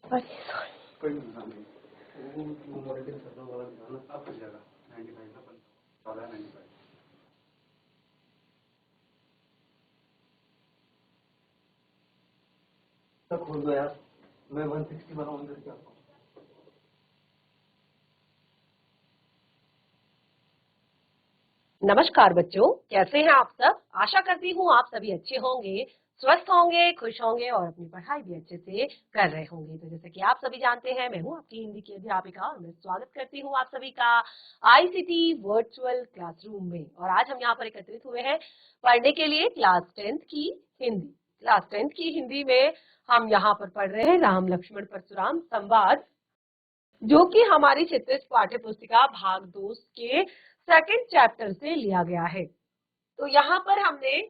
अरे सॉरी। कोई नुकसान नहीं, वो मॉनिटर करने वाला गाना अब कर जाएगा 95 का 95 तक खोल दो यार, मैं 160 वाला ऑन करके आता हूँ। नमस्कार बच्चों, कैसे हैं आप सब। आशा करती हूँ आप सभी अच्छे होंगे, स्वस्थ होंगे, खुश होंगे और अपनी पढ़ाई भी अच्छे से कर रहे होंगे। तो जैसे कि आप सभी जानते हैं, मैं हूँ आपकी हिंदी की अध्यापिका और मैं स्वागत करती हूँ आप सभी का आईसीटी वर्चुअल क्लासरूम में। और आज हम यहाँ पर एकत्रित हुए हैं पढ़ने के लिए क्लास 10th की हिंदी। क्लास 10th की हिंदी में हम यहाँ पर पढ़ रहे हैं राम लक्ष्मण परशुराम संवाद, जो कि हमारी चित्रित पाठ्य पुस्तिका भाग 2 के सेकंड चैप्टर से लिया गया है। तो यहाँ पर हमने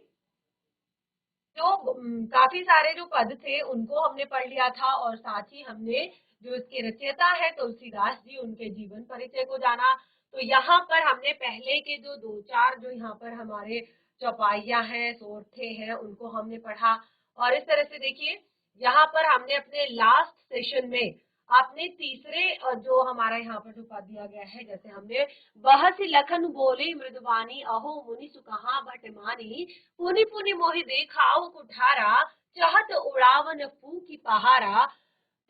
जो काफी सारे जो पद थे उनको हमने पढ़ लिया था और साथ ही हमने जो इसके रचयिता है तुलसीदास जी, उनके जीवन परिचय को जाना। तो यहाँ पर हमने पहले के जो 2-4 जो यहाँ पर हमारे चौपाइयां हैं, सोरठे हैं, उनको हमने पढ़ा। और इस तरह से देखिए, यहाँ पर हमने अपने लास्ट सेशन में अपने तीसरे जो हमारा यहाँ पर जो पद दिया गया है, जैसे हमने बहसी लखन बोले मृदवानी अहो मुनि सुकहा भट मानी पुनि पुनि मोहि देखाओ कुठारा चहत उड़ावन फू की पहारा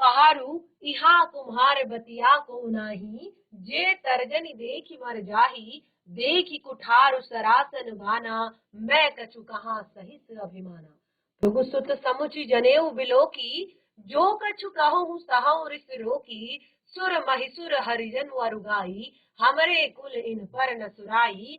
पहारू इहा कुम्हार बतिया को नाही जे तर्जनी देखी मर जाही देखी कुठार सरासन बाना मैं कछु कहा सहिस अभिमाना भृगुसुत समुचि जनेऊ बिलो की जो कछु कहूँ सहु रिस रोकी सुर महिसुर हरिजन वरुगाई हमरे कुल इन पर न सुराई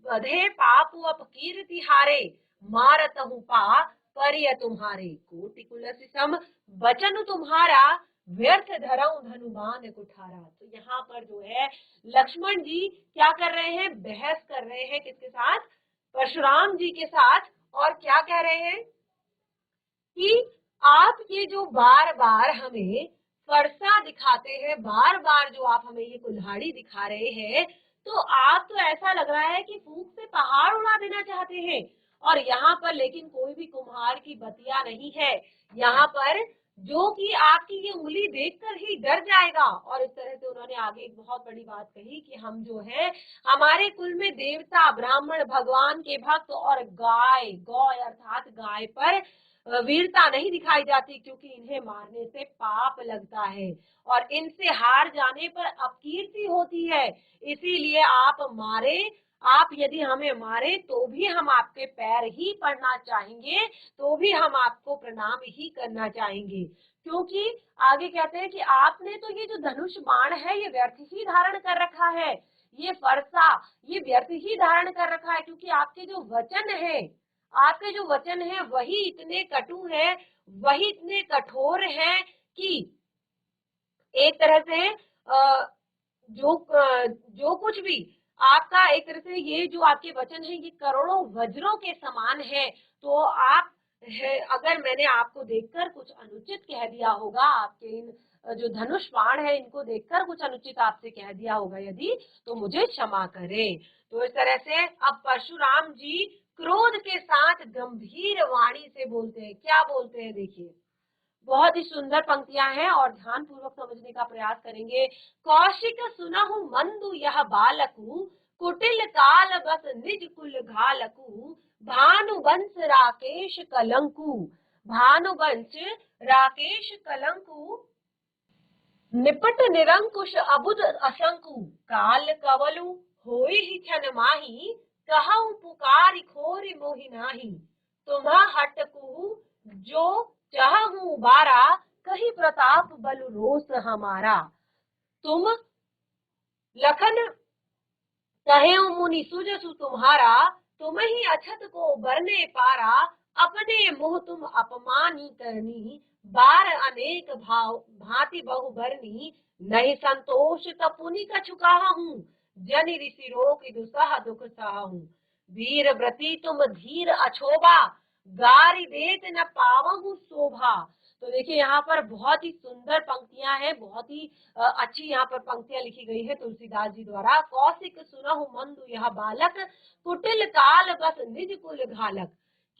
बधे पापु अप कीर्ति हारे मारत हूँ पा परिय तुम्हारे कोटि कुलसी सम बचन तुम्हारा व्यर्थ धरऊ धनुबान कुठारा। तो यहाँ पर जो है लक्ष्मण जी क्या कर रहे हैं, बहस कर रहे हैं किसके साथ, परशुराम जी के साथ। और क्या कह रहे हैं कि आप ये जो बार बार हमें फरसा दिखाते हैं, बार बार जो आप हमें ये कुल्हाड़ी दिखा रहे हैं, तो आप तो ऐसा लग रहा है कि फूंक से पहाड़ उड़ा देना चाहते हैं। और यहाँ पर लेकिन कोई भी कुम्हार की बतिया नहीं है, यहाँ पर जो कि आपकी ये उंगली देखकर ही डर जाएगा। और इस तरह से उन्होंने आगे एक बहुत बड़ी बात कही कि हम जो है, हमारे कुल में देवता, ब्राह्मण, भगवान के भक्त और गाय, गौ अर्थात गाय पर वीरता नहीं दिखाई जाती, क्योंकि इन्हें मारने से पाप लगता है और इनसे हार जाने पर अपकीर्ति होती है। इसीलिए आप मारे, आप यदि हमें मारे तो भी हम आपके पैर ही पड़ना चाहेंगे, तो भी हम आपको प्रणाम ही करना चाहेंगे। क्योंकि आगे कहते हैं कि आपने तो ये जो धनुष बाण है ये व्यर्थ ही धारण कर रखा है, ये फरसा ये व्यर्थ ही धारण कर रखा है, क्योंकि आपके जो वचन है, आपके जो वचन है वही इतने कटु हैं, वही इतने कठोर हैं कि एक तरह से जो कुछ भी आपका, एक तरह से ये जो आपके वचन है ये करोड़ों वज्रों के समान है। तो आप है, अगर मैंने आपको देखकर कुछ अनुचित कह दिया होगा, आपके इन जो धनुष बाण है इनको देखकर कुछ अनुचित आपसे कह दिया होगा यदि, तो मुझे क्षमा करें। तो इस तरह से अब परशुराम जी क्रोध के साथ गंभीर वाणी से बोलते हैं। क्या बोलते हैं देखिए, बहुत ही सुंदर पंक्तियां हैं और ध्यान पूर्वक समझने का प्रयास करेंगे। कौशिक सुनहु मंदु यह बालकु कुटिल काल बस निज कुल घालकु भानुवंश राकेश कलंकु भानुवंश राकेश कलंकु निपट निरंकुश अबुद असंकु काल कवलु होई ही छन माही कहऊ पुकारी खोरी मोहि नाही तुम्हा हटकु जो चाहूं बारा कही प्रताप बल रोष हमारा तुम लखन कहे मुनि सुजसु तुम्हारा तुम ही अछत को बरने पारा अपने मुह तुम अपमानी करनी बार अनेक भाव भांति बहु बरनी नहीं संतोष तपुनि कछु कहा हूँ जनि ऋषि रोक दुसह दुख सहा हूँ वीर व्रती तुम धीर अछोबा गारी देत न पावहु शोभा। तो देखिए यहाँ पर बहुत ही सुंदर पंक्तियां हैं, बहुत ही अच्छी यहाँ पर पंक्तियां लिखी गई है तुलसीदास जी द्वारा। कौशिक सुनहु मंदु यह बालक कुटिल काल बस निज कुल घालक,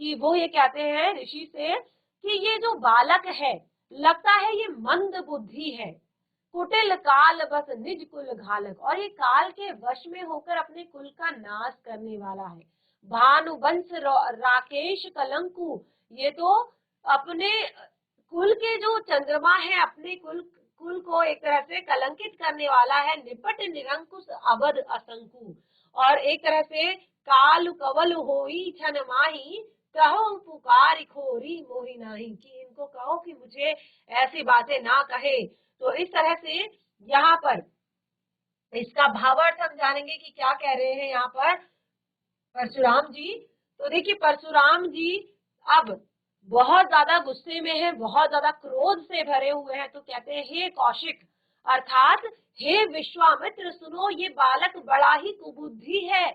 कि वो ये कहते हैं ऋषि से कि ये जो बालक है, लगता है ये मंद बुद्धि है। कुटिल काल बस निज कुल घालक, और ये काल के वश में होकर अपने कुल का नाश करने वाला है। भानुवंश राकेश कलंकु, ये तो अपने कुल के जो चंद्रमा है, अपने कुल को एक तरह से कलंकित करने वाला है। निपट निरंकुश अवध असंकु, और एक तरह से काल कवल होई छन माही, कहो पुकार खोरी मोहि नाही, कि इनको कहो कि मुझे ऐसी बातें ना कहे। तो इस तरह से यहाँ पर इसका भावार्थ हम जानेंगे कि क्या कह रहे हैं यहाँ पर परशुराम जी। तो देखिए परशुराम जी अब बहुत ज्यादा गुस्से में है, बहुत ज्यादा क्रोध से भरे हुए हैं। तो कहते हैं हे कौशिक, अर्थात हे विश्वामित्र, सुनो, ये बालक बड़ा ही कुबुद्धि है,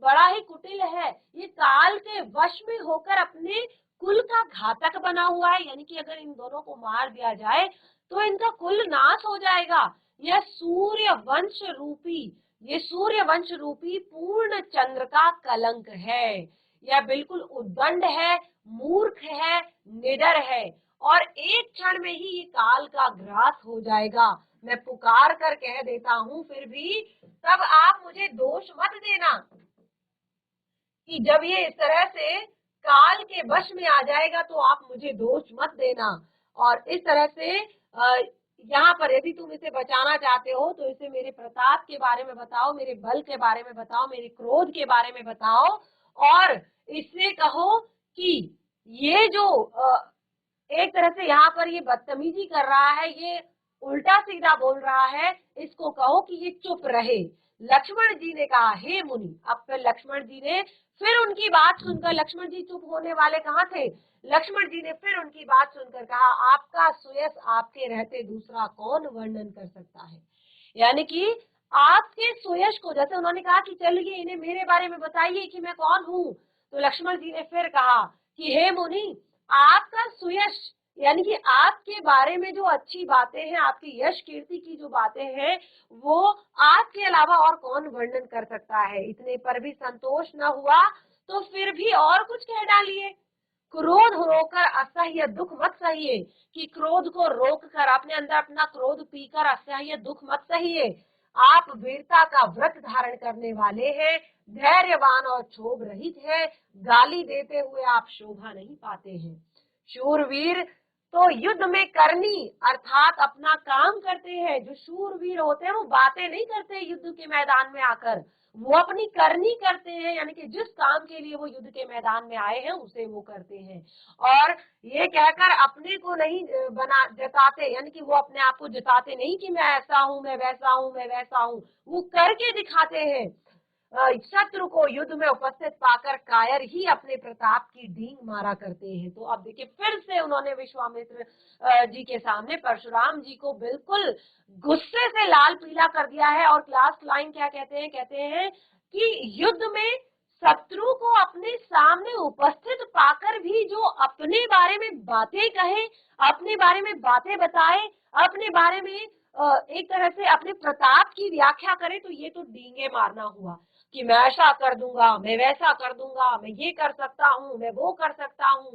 बड़ा ही कुटिल है। ये काल के वश में होकर अपने कुल का घातक बना हुआ है, यानी कि अगर इन दोनों को मार दिया जाए तो इनका कुल नाश हो जाएगा। यह सूर्य वंश रूपी, ये सूर्य वंश रूपी पूर्ण चंद्र का कलंक है। यह बिल्कुल उद्दंड है, मूर्ख है, निडर है, और एक क्षण में ही ये काल का ग्रास हो जाएगा। मैं पुकार कर कह देता हूँ फिर भी तब आप मुझे दोष मत देना कि जब ये इस तरह से काल के वश में आ जाएगा तो आप मुझे दोष मत देना। और इस तरह से यहाँ पर यदि तुम इसे बचाना चाहते हो तो इसे मेरे प्रताप के बारे में बताओ, मेरे बल के बारे में बताओ, मेरे क्रोध के बारे में बताओ, और इससे कहो कि ये जो एक तरह से यहाँ पर ये बदतमीजी कर रहा है, ये उल्टा सीधा बोल रहा है, इसको कहो कि ये चुप रहे। लक्ष्मण जी ने कहा हे मुनि। अब फिर लक्ष्मण जी ने फिर उनकी बात सुनकर, लक्ष्मण जी चुप होने वाले कहाँ थे, लक्ष्मण जी ने फिर उनकी बात सुनकर कहा आपका सुयश आपके रहते दूसरा कौन वर्णन कर सकता है। यानी कि आपके सुयश को, जैसे उन्होंने कहा कि चलिए इन्हें मेरे बारे में बताइए कि मैं कौन हूँ, तो लक्ष्मण जी ने फिर कहा कि हे मुनि, आपका सुयश यानी कि आपके बारे में जो अच्छी बातें हैं, आपकी यश कीर्ति की जो बातें हैं, वो आपके अलावा और कौन वर्णन कर सकता है। इतने पर भी संतोष न हुआ तो फिर भी और कुछ कह डालिए। क्रोध रोकर असह्य दुख मत सहिए, कि क्रोध को रोक कर अपने अंदर अपना क्रोध पीकर असह्य दुख मत सहिए। आप वीरता का व्रत धारण करने वाले हैं, धैर्यवान और क्षोभ रहित है, गाली देते हुए आप शोभा नहीं पाते हैं। शूरवीर तो युद्ध में करनी अर्थात अपना काम करते हैं। जो शूरवीर होते हैं वो बातें नहीं करते युद्ध के मैदान में आकर, वो अपनी करनी करते हैं, यानी कि जिस काम के लिए वो युद्ध के मैदान में आए हैं उसे वो करते हैं। और ये कहकर अपने को नहीं जताते, यानी कि वो अपने आप को जताते नहीं कि मैं ऐसा हूँ, मैं वैसा हूँ, मैं वैसा हूँ, वो करके दिखाते हैं। शत्रु को युद्ध में उपस्थित पाकर कायर ही अपने प्रताप की डींग मारा करते हैं। तो अब देखिए फिर से उन्होंने विश्वामित्र जी के सामने परशुराम जी को बिल्कुल गुस्से से लाल पीला कर दिया है। और लास्ट लाइन क्या कहते हैं कि युद्ध में शत्रु को अपने सामने उपस्थित पाकर भी जो अपने बारे में बातें कहे, अपने बारे में बातें बताए, अपने बारे में एक तरह से अपने प्रताप की व्याख्या करे, तो ये तो डींगे मारना हुआ कि मैं ऐसा कर दूंगा, मैं वैसा कर दूंगा, मैं ये कर सकता हूँ, मैं वो कर सकता हूँ,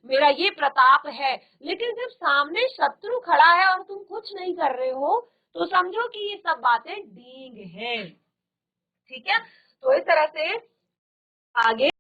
मेरा ये प्रताप है। लेकिन जब सामने शत्रु खड़ा है और तुम कुछ नहीं कर रहे हो तो समझो कि ये सब बातें डींग हैं। ठीक है, तो इस तरह से आगे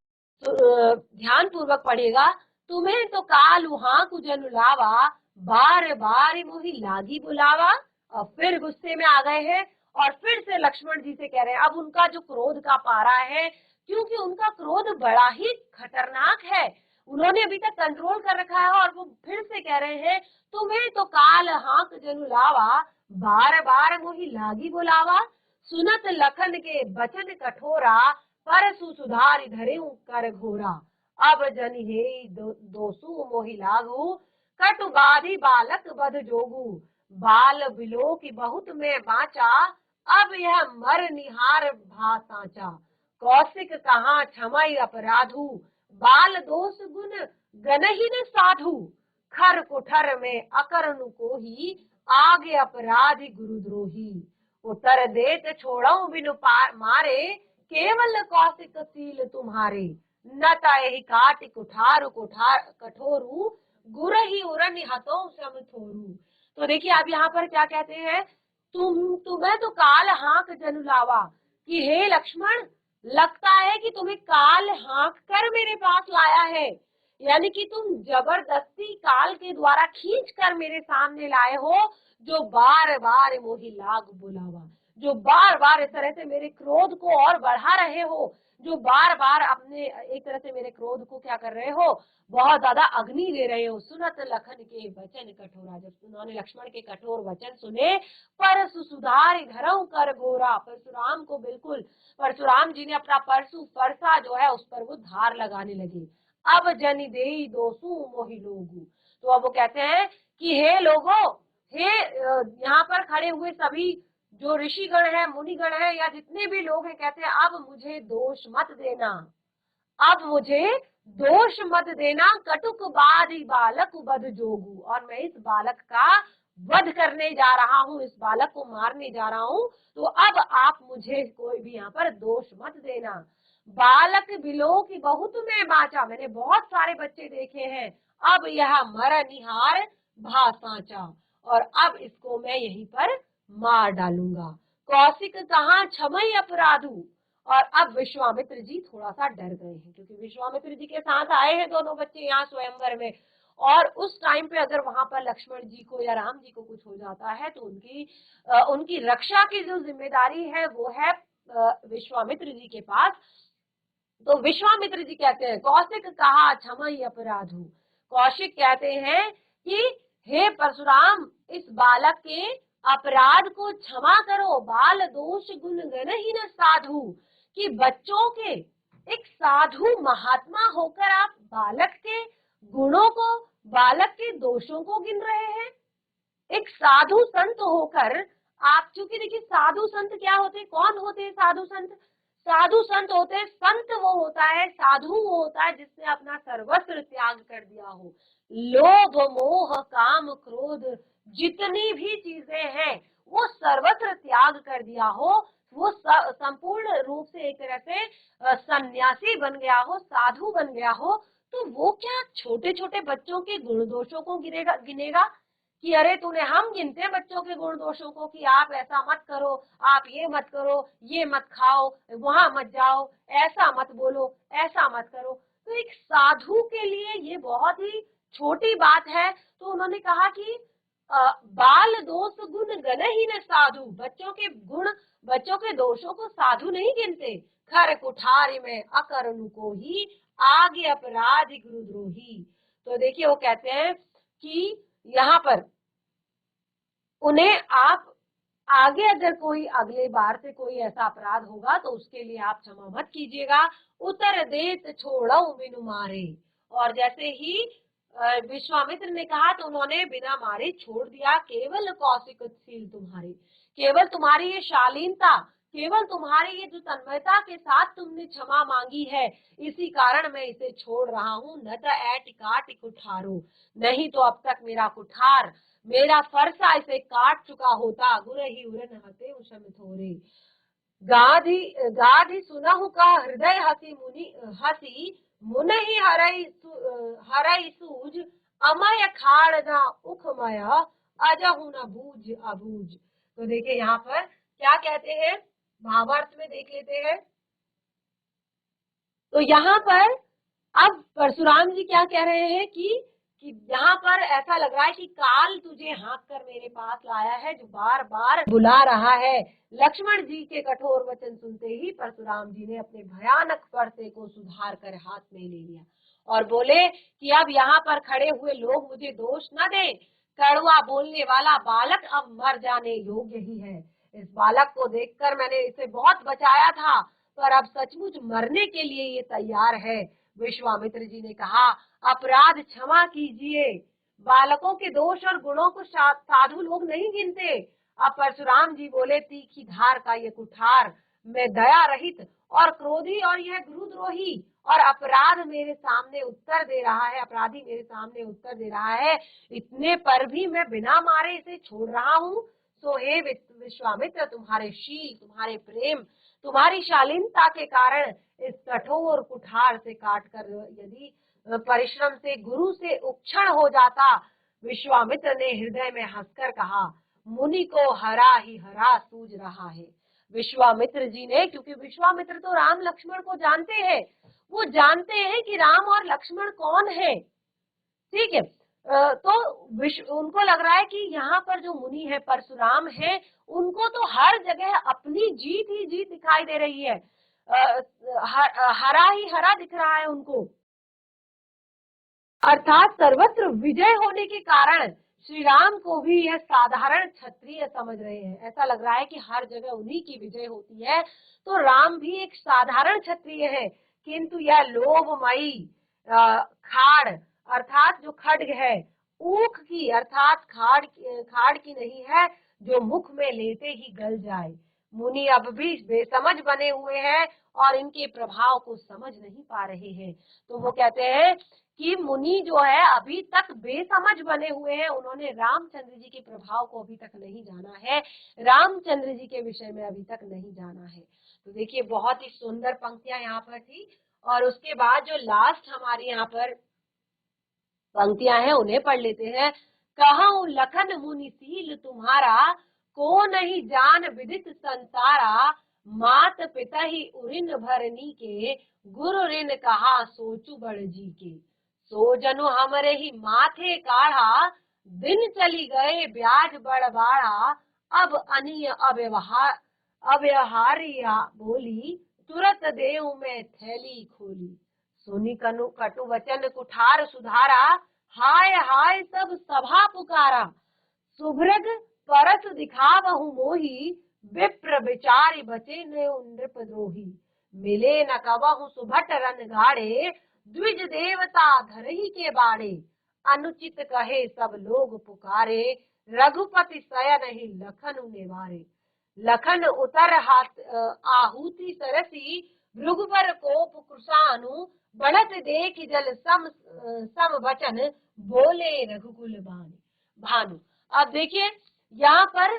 ध्यान पूर्वक पढ़ेगा। तुम्हें तो कालू हाँ कुजन लावा, बार बार मोही लागी बुलावा। और फिर गुस्से में आ गए हैं और फिर से लक्ष्मण जी से कह रहे हैं। अब उनका जो क्रोध का पारा है, क्योंकि उनका क्रोध बड़ा ही खतरनाक है, उन्होंने अभी तक कंट्रोल कर रखा है, और वो फिर से कह रहे हैं तुम्हें तो काल हाँ कुजन लावा, बार बार मोही लागी बुलावा। सुनत लखन के बचन कठोरा, परसु सुधार धरे कर घोरा। अब जन हे दोसु मोहि लागू, कटु बाधी बालक बध जोगू। बाल बिलो की बहुत में बाचा, अब यह मर निहार भा साचा। कौशिक कहाँ क्षमय अपराधु, बाल दोष गुण गनहीन साधु। खर कुठर में अकरनु को ही, आगे अपराधी गुरुद्रोही। उत्तर देत छोड़ो बिनु मारे, केवल कौशिक सील तुम्हारे। न तहि काट कुठार कठोरु, गुर ही उरन हतों सम थोरू। तो देखिए आप यहाँ पर क्या कहते हैं, तुम्हें तो काल हाँक जनु लावा, कि हे लक्ष्मण लगता है कि तुम्हें काल हाँक कर मेरे पास लाया है, यानी कि तुम जबरदस्ती काल के द्वारा खींच कर मेरे सामने लाए हो, जो बार बार मोहि लाग बुलावा, जो बार बार इस तरह से मेरे क्रोध को और बढ़ा रहे हो, जो बार बार अपने एक तरह से मेरे क्रोध को क्या कर रहे हो, बहुत ज्यादा अग्नि दे रहे हो। सुनत लखन के वचन कठोरा, जब उन्होंने लक्ष्मण के कठोर वचन सुने, परसु सुधार धरऊ कर गोरा, परशुराम को बिल्कुल, परशुराम जी ने अपना परसु परसा जो है उस पर वो धार लगाने लगे। अब जनि देई दोसु मोहि लोगु, तो अब वो कहते हैं कि हे लोगो, हे यहाँ पर खड़े हुए सभी जो ऋषिगण है, मुनिगण है, या जितने भी लोग हैं, कहते हैं अब मुझे दोष मत देना, अब मुझे दोष मत देना, कटुक बाधी बालक बध जोगू, और मैं इस बालक का वध करने जा रहा हूँ, इस बालक को मारने जा रहा हूँ, तो अब आप मुझे कोई भी यहाँ पर दोष मत देना। बालक बिलो की बहुत में बाचा, मैंने बहुत सारे बच्चे देखे हैं, अब यह मर निहार भासाचा, और अब इसको मैं यहीं पर मार डालूंगा। कौशिक कहाँ क्षमय अपराधु, और अब विश्वामित्र जी थोड़ा सा डर गए हैं, क्योंकि विश्वामित्र जी के साथ आए हैं दोनों बच्चे यहाँ स्वयंवर में, और उस टाइम पे अगर वहां पर लक्ष्मण जी को या राम जी को कुछ हो जाता है तो उनकी रक्षा की जो जिम्मेदारी है वो है विश्वामित्र जी के पास। तो विश्वामित्र जी कहते हैं, कौशिक कहा क्षमय अपराधु, कौशिक कहते हैं कि हे परशुराम, इस बालक के अपराध को क्षमा करो, बाल दोष गुण गणहीन साधु, कि बच्चों के, एक साधु महात्मा होकर आप बालक के गुणों को, बालक के दोषों को गिन रहे हैं। एक साधु संत होकर आप, चूंकि देखिए साधु संत क्या होते हैं, कौन होते हैं साधु संत, साधु संत होते हैं, संत वो होता है, साधु वो होता है जिसने अपना सर्वस्व त्याग कर दिया हो, लोभ मोह काम क्रोध जितनी भी चीजें हैं वो सर्वस्व त्याग कर दिया हो, वो संपूर्ण रूप से एक तरह से सन्यासी बन गया हो, साधु बन गया हो, तो वो क्या छोटे छोटे बच्चों के गुण दोषों को गिनेगा कि अरे तूने, हम गिनते हैं बच्चों के गुण दोषों को कि आप ऐसा मत करो, आप ये मत करो, ये मत खाओ, वहां मत जाओ, ऐसा मत बोलो, ऐसा मत करो। तो एक साधु के लिए ये बहुत ही छोटी बात है। तो उन्होंने कहा कि बाल दोष गुण गणहीन साधु, बच्चों के गुण, बच्चों के दोषों को साधु नहीं गिनते। खर कुठारी में अकर्णु को ही आगे अपराध गुरुद्रोही। तो देखिए वो कहते हैं कि यहाँ पर उन्हें आप आगे अगर कोई अगले बार से कोई ऐसा अपराध होगा तो उसके लिए आप क्षमा मत कीजिएगा। उतर देत छोड़ो बिनु मारे, और जैसे ही विश्वामित्र ने कहा तो उन्होंने बिना मारे छोड़ दिया। केवल कौशिकशील तुम्हारी, केवल तुम्हारी ये शालीनता, केवल तुम्हारी ये जो तन्मयता के साथ तुमने क्षमा मांगी है, इसी कारण मैं इसे छोड़ रहा हूँ। न तो ऐट काट कुठारो, नहीं तो अब तक मेरा कुठार, मेरा फरसा इसे काट चुका होता। गुरहि उरन हते उषम थोरे, गाधी गाधी सुनहु का हृदय हसी मुनि हसी, मुनहि हरई सूझ, अमय खाड़ न उखमय, अजहु न बूझ अबूझ। तो देखिए यहाँ पर क्या कहते हैं, भावार्थ में देख लेते हैं। तो यहाँ पर अब परशुराम जी क्या कह रहे हैं कि यहाँ पर ऐसा लग रहा है कि काल तुझे हाँक कर मेरे पास लाया है, जो बार बार बुला रहा है। लक्ष्मण जी के कठोर वचन सुनते ही परशुराम जी ने अपने भयानक फरसे को सुधार कर हाथ में ले लिया और बोले कि अब यहाँ पर खड़े हुए लोग मुझे दोष न दे, कड़वा बोलने वाला बालक अब मर जाने योग्य ही है। इस बालक को देखकर मैंने इसे बहुत बचाया था, पर अब सचमुच मरने के लिए ये तैयार है। विश्वामित्र जी ने कहा, अपराध क्षमा कीजिए, बालकों के दोष और गुणों को साधु लोग नहीं गिनते। अब परशुराम जी बोले, तीखी धार का ये कुठार, मैं दया रहित और क्रोधी और यह गुरुद्रोही और अपराध मेरे सामने उत्तर दे रहा है, अपराधी मेरे सामने उत्तर दे रहा है, इतने पर भी मैं बिना मारे इसे छोड़ रहा हूँ। तो हे विश्वामित्र, तुम्हारे शील, तुम्हारे प्रेम, तुम्हारी शालीनता के कारण इस कठोर कुठार से काट कर यदि परिश्रम से गुरु से उपक्षण हो जाता। विश्वामित्र ने हृदय में हंसकर कहा, मुनि को हरा ही हरा सूझ रहा है। विश्वामित्र जी ने, क्योंकि विश्वामित्र तो राम लक्ष्मण को जानते हैं, वो जानते हैं कि राम और लक्ष्मण कौन है, ठीक है। तो उनको लग रहा है कि यहाँ पर जो मुनि है, परशुराम है, उनको तो हर जगह अपनी जीत ही जीत दिखाई दे रही है, हरा ही हरा दिख रहा है उनको, अर्थात सर्वत्र विजय होने के कारण श्री राम को भी यह साधारण क्षत्रिय समझ रहे हैं। ऐसा लग रहा है कि हर जगह उन्हीं की विजय होती है, तो राम भी एक साधारण क्षत्रिय है, किंतु यह लोभमयी खाड़ अर्थात जो खड्ग है, ऊख की अर्थात खाड़ की नहीं है, जो मुख में लेते ही गल जाए। मुनि अब भी बेसमझ बने हुए हैं और इनके प्रभाव को समझ नहीं पा रहे हैं। तो वो कहते हैं कि मुनि जो है अभी तक बेसमझ बने हुए हैं, उन्होंने रामचंद्र जी के प्रभाव को अभी तक नहीं जाना है, रामचंद्र जी के विषय में अभी तक नहीं जाना है। तो देखिए बहुत ही सुंदर पंक्तियां यहाँ पर थी, और उसके बाद जो लास्ट हमारी यहाँ पर पंक्तियां हैं उन्हें पढ़ लेते हैं। कहूं लखन मुनि सील तुम्हारा, को नहीं जान विदित संसारा, मात पिता ही उरिन भरनी के, गुरु ऋण कहा सोचु बड़ जी के। सो जनु हमरे ही माथे काढ़ा, दिन चली गए ब्याज बड़बाड़ा, अब अनिय अव्यवहारिया बोली, तुरत देऊ में थैली खोली। सुनी कनु कटु वचन कुठार सुधारा, हाय हाय सब सभा पुकारा। सुभ्रग परस दिखावहु मोही, विप्र विचारी बचे नृप द्रोही। मिले न कवहु सुभट रन गाड़े, द्विज देवता धरही के बाड़े। अनुचित कहे सब लोग पुकारे, रघुपति सयन ही लखन निवारे। लखन उतर हाथ आहुति सरसी, भृगुवर कोप कृशानु, बढ़त देख जल सम वचन, बोले रघुकुल भानु। अब देखिए यहाँ पर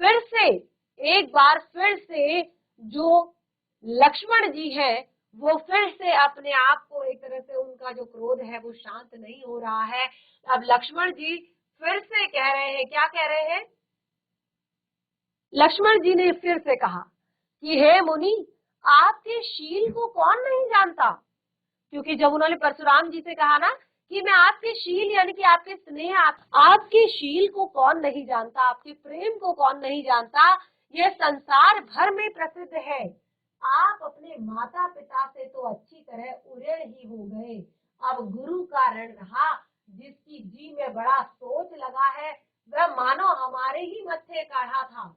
फिर से एक बार फिर से जो लक्ष्मण जी है वो फिर से अपने आप को, एक तरह से उनका जो क्रोध है वो शांत नहीं हो रहा है। अब लक्ष्मण जी फिर से कह रहे हैं, क्या कह रहे हैं? लक्ष्मण जी ने फिर से कहा कि हे मुनि, आपके शील को कौन नहीं जानता। क्योंकि जब उन्होंने परशुराम जी से कहा ना कि मैं आपके शील यानी कि आपके स्नेह, आपके शील को कौन नहीं जानता, आपके प्रेम को कौन नहीं जानता, यह संसार भर में प्रसिद्ध है। आप अपने माता पिता से तो अच्छी तरह उड़े ही हो गए, अब गुरु का ऋण रहा, जिसकी जी में बड़ा सोच लगा है, वह मानो हमारे ही मत्थे काढ़ा था।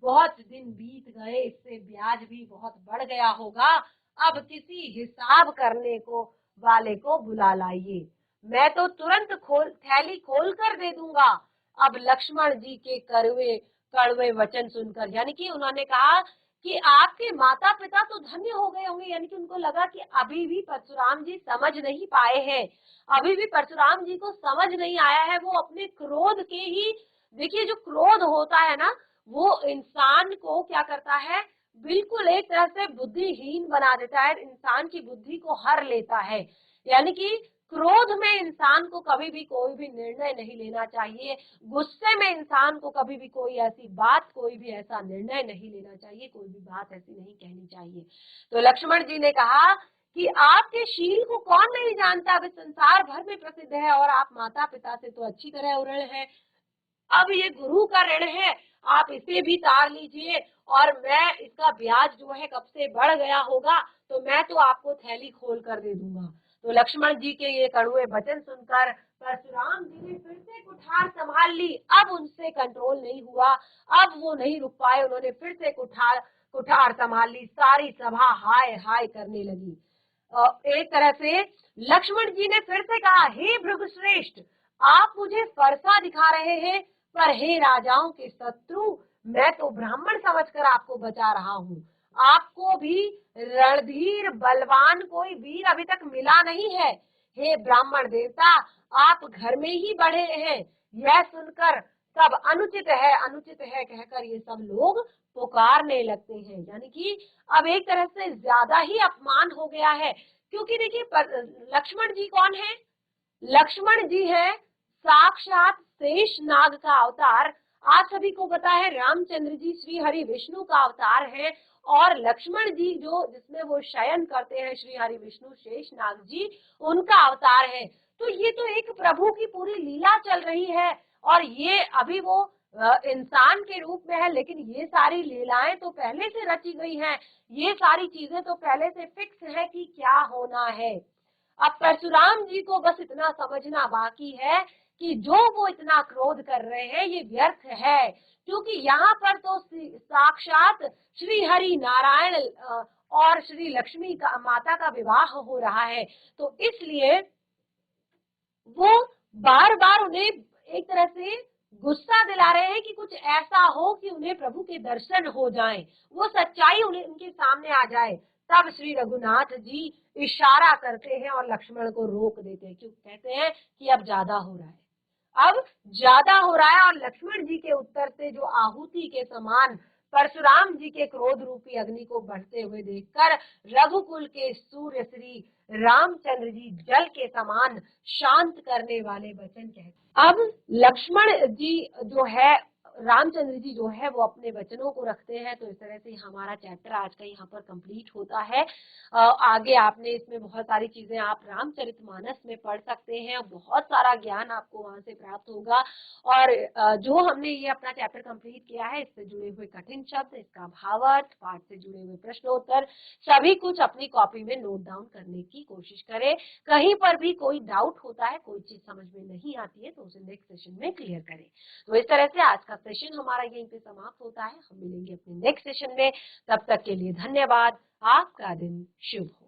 बहुत दिन बीत गए, इससे ब्याज भी बहुत बढ़ गया होगा, अब किसी हिसाब करने को वाले को बुला लाइए, मैं तो तुरंत थैली खोल कर दे दूंगा। अब लक्ष्मण जी के कड़वे वचन सुनकर, यानी कि उन्होंने कहा कि आपके माता पिता तो धन्य हो गए होंगे, यानी कि उनको लगा कि अभी भी परशुराम जी समझ नहीं पाए हैं, अभी भी परशुराम जी को समझ नहीं आया है। वो अपने क्रोध के ही, देखिए जो क्रोध होता है ना, वो इंसान को क्या करता है, बिल्कुल एक तरह से बुद्धिहीन बना देता है, इंसान की बुद्धि को हर लेता है। यानी कि क्रोध में इंसान को कभी भी कोई भी निर्णय नहीं लेना चाहिए, गुस्से में इंसान को कभी भी कोई ऐसी बात, कोई भी ऐसा निर्णय नहीं लेना चाहिए, कोई भी बात ऐसी नहीं कहनी चाहिए। तो लक्ष्मण जी ने कहा कि आपके शील को कौन नहीं जानता, वे संसार भर में प्रसिद्ध है, और आप माता पिता से तो अच्छी तरह उड़े हैं, अब ये गुरु का ऋण है, आप इसे भी तार लीजिए, और मैं इसका ब्याज जो है कब से बढ़ गया होगा, तो मैं तो आपको थैली खोल कर दे दूंगा। तो लक्ष्मण जी के ये कड़वे वचन सुनकर परशुराम जी ने फिर से कुठार संभाल ली। अब उनसे कंट्रोल नहीं हुआ, अब वो नहीं रुक पाए, उन्होंने फिर से कुठार संभाल ली। सारी सभा हाय हाय करने लगी। एक तरह से लक्ष्मण जी ने फिर से कहा, हे भृगुश्रेष्ठ, आप मुझे फरसा दिखा रहे हैं, पर हे राजाओं के शत्रु, मैं तो ब्राह्मण समझकर आपको बचा रहा हूँ। आपको भी रणधीर बलवान कोई वीर अभी तक मिला नहीं है। हे ब्राह्मण देवता, आप घर में ही बढ़े हैं। यह सुनकर सब अनुचित है कहकर ये सब लोग पुकारने लगते हैं। यानी कि अब एक तरह से ज्यादा ही अपमान हो गया है क्योंकि देखिए लक्ष्मण जी कौन है? लक्ष्मण जी है साक्षात शेषनाग का अवतार। आप सभी को पता है रामचंद्र जी श्री हरि विष्णु का अवतार है और लक्ष्मण जी जो जिसमें वो शयन करते हैं श्री हरि विष्णु शेषनाग जी, उनका अवतार है। तो ये तो एक प्रभु की पूरी लीला चल रही है और ये अभी वो इंसान के रूप में है, लेकिन ये सारी लीलाएं तो पहले से रची गई हैं, ये सारी चीजें तो पहले से फिक्स है कि क्या होना है। अब परशुराम जी को बस इतना समझना बाकी है कि जो वो इतना क्रोध कर रहे हैं ये व्यर्थ है, क्योंकि यहाँ पर तो साक्षात श्री हरि नारायण और श्री लक्ष्मी का माता का विवाह हो रहा है। तो इसलिए वो बार बार उन्हें एक तरह से गुस्सा दिला रहे हैं कि कुछ ऐसा हो कि उन्हें प्रभु के दर्शन हो जाएं, वो सच्चाई उन्हें उनके सामने आ जाए। तब श्री रघुनाथ जी इशारा करते हैं और लक्ष्मण को रोक देते हैं, क्यों कहते हैं कि अब ज्यादा हो रहा है, अब ज्यादा हो रहा है। और लक्ष्मण जी के उत्तर से जो आहुति के समान परशुराम जी के क्रोध रूपी अग्नि को बढ़ते हुए देखकर रघुकुल के सूर्य श्री रामचंद्र जी जल के समान शांत करने वाले वचन कहते। अब लक्ष्मण जी जो है, रामचंद्र जी जो है वो अपने वचनों को रखते हैं। तो इस तरह से हमारा चैप्टर आज का यहाँ पर कंप्लीट होता है। आगे आपने इसमें बहुत सारी चीजें आप रामचरितमानस में पढ़ सकते हैं, बहुत सारा ज्ञान आपको वहां से प्राप्त होगा। और जो हमने ये अपना चैप्टर कंप्लीट किया है, इससे जुड़े हुए कठिन शब्द, इसका भावार्थ, पाठ से जुड़े हुए प्रश्नोत्तर, सभी कुछ अपनी कॉपी में नोट डाउन करने की कोशिश करें। कहीं पर भी कोई डाउट होता है, कोई चीज समझ में नहीं आती है, तो उसे नेक्स्ट सेशन में क्लियर करें। तो इस तरह से आज का सेशन हमारा यहीं पे समाप्त होता है। हम मिलेंगे अपने नेक्स्ट सेशन में, तब तक के लिए धन्यवाद। आपका दिन शुभ हो।